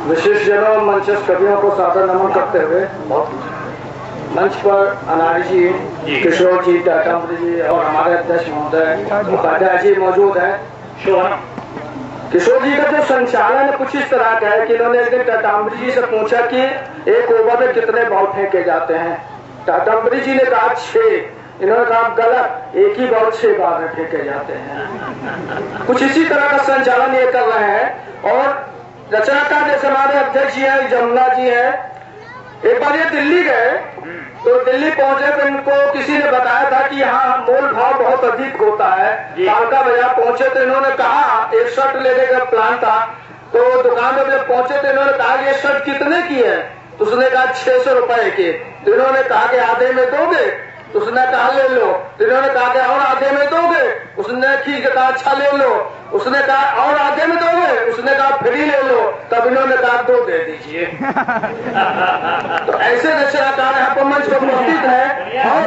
विशिष्ट जनों, मंचस्थ कवियों को सादर नमन करते हुए मंच पर अनारी जी, किशोर जी, टाटाम्बरी जी और हमारे अध्यक्ष महोदय उपाध्याय जी मौजूद है। किशोर जी का जो संचालन कुछ इस तरह का है कि इन्होंने एक दिन टाटाम्बरी जी से पूछा कि एक ओवर में कितने बॉल फेंके जाते हैं। टाटाम्बरी जी ने कहा 6। इन्होंने कहा गलत, एक ही बॉल 6 बार में फेंके जाते हैं। कुछ इसी तरह का संचालन ये कर रहे हैं। और रचनाकार जैसे हमारे अध्यक्ष जी है, जमुना जी है, एक बार ये दिल्ली गए तो दिल्ली पहुंचे तो इनको किसी ने बताया था कि यहाँ मोल भाव बहुत अधिक होता है। कालका बाजार पहुंचे तो इन्होंने कहा, एक शर्ट लेने का प्लान था, तो दुकान में जब पहुंचे तो इन्होंने कहा ये शर्ट कितने की है? तो उसने कहा 600 रुपए की। तो इन्होंने कहा कि आधे में दोगे? तो उसने कहा ले लो। तो इन्होंने कहा कि और आधे में दोगे? उसने ठीक है, कहा अच्छा ले लो। उसने कहा और आधे में दोगे? उसने कहा फ्री ले लो। तब इन्होंने कहा 2 दे दीजिए। तो ऐसे रचनाकार यहाँ पर मंच पर उपस्थित है। और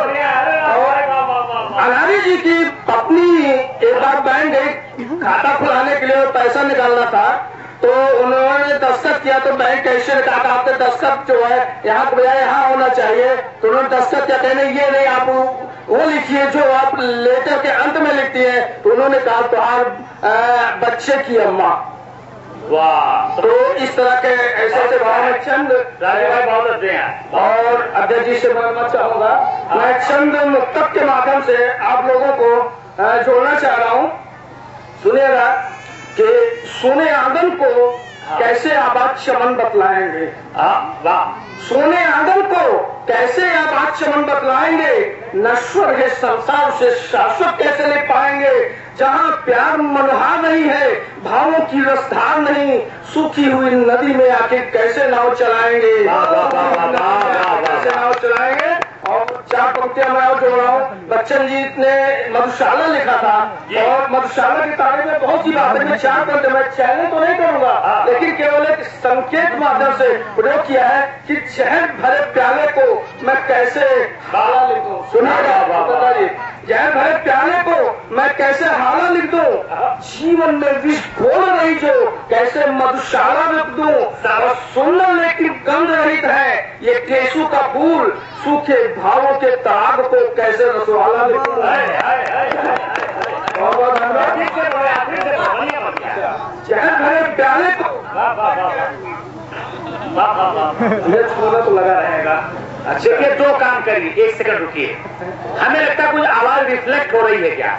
अनारी जी की पत्नी एक बार बैंक गई खाता खुलाने के लिए, पैसा निकालना था, तो उन्होंने दस्तखत किया तो बैंक कैशियर ने कहा आपने दस्तखत जो है यहाँ के बजाय यहाँ होना चाहिए। तो उन्होंने दस्तखत क्या कहने, ये नहीं आप वो लिखिए जो आप लेटर के अंत में लिखती है। तो उन्होंने कहा तुम्हारे बच्चे की अम्मा। वाह। तो इस तरह के ऐसे भाव में चंद बहुत अच्छे हैं। और अध्यक्ष जी से मैं चाहूंगा, मैं चंद मुक्तक के माध्यम से आप लोगों को जोड़ना चाह रहा हूँ। सुनिएगा कि सोने आंगन को कैसे आबाद चमन बतलाएंगे। सोने आंगन को कैसे आबाद चमन बतलाएंगे, नश्वर है संसार से शाश्वत कैसे ले पाएंगे। जहाँ प्यार मनोहार नहीं है, भावों की रसधार नहीं, सूखी हुई नदी में आके कैसे नाव चलाएंगे। कैसे नाव चलाएंगे। और 4 पंक्तियां मैं और जोड़ रहा हूँ। बच्चन जी ने मधुशाला लिखा था और मधुशाला के तारे में बहुत सी बातें मैं 4 पंक्ति में चयन तो नहीं करूंगा, लेकिन केवल एक संकेत माध्यम से प्रयोग किया है कि शहद भरे प्याले को मैं कैसे हाला लिख दूं। सुनिएगा जी, जहर भरे प्याले को मैं कैसे हाला लिख दूं, जीवन में विष घोल रही जो कैसे मधुशाला लिख दूं। और सुंदर लेकिन गंध रहित है ये केसू का फूल, सूखे भावों के ताग को कैसे रसवाला लिख दूं। जहर भरे प्याले को ये छोड़ना तो लगा रहेगा। अच्छा, देखिए 2 काम करिए, 1 सेकंड रुकिए। हमें लगता है कुछ आवाज रिफ्लेक्ट हो रही है क्या?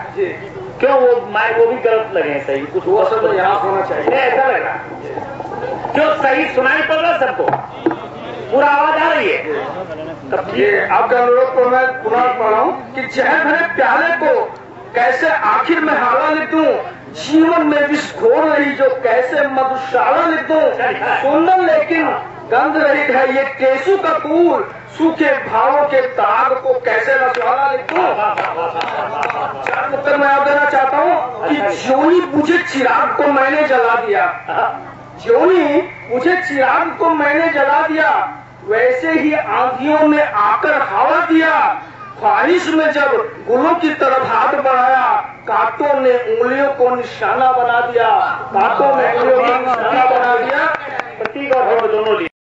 क्यों वो भी गलत लगे सही कुछ वो सब तो यहाँ होना चाहिए। ऐसा लग रहा क्यों सही सुनाई पड़ रहा सबको? पूरा आवाज आ रही है? तब ये आपका अनुरोध को मैं पुनः पढ़ रहा हूँ कि जहर भरे प्याले को कैसे आखिर में हाला लिख दूं, जीवन में विष घोल रही जो कैसे मधुशाला लिख दूं। सुंदर लेकिन गंध रहित है ये केसू का फूल, सूखे भावों के ताग को कैसे रसवाला लिख दूं। 4 उत्तर मैं आप देना चाहता हूँ कि ज्यों मुझे चिराग को मैंने जला दिया, ज्यों मुझे चिराग को मैंने जला दिया, वैसे ही आंधियों ने आकर हवा दिया। ख्वाहिश में जब गुलों की तरफ हाथ बढ़ाया, कांटों ने उंगलियों को निशाना बना दिया। कांटों ने उंगलियों को निशाना बना दिया। प्रतीक और दोनों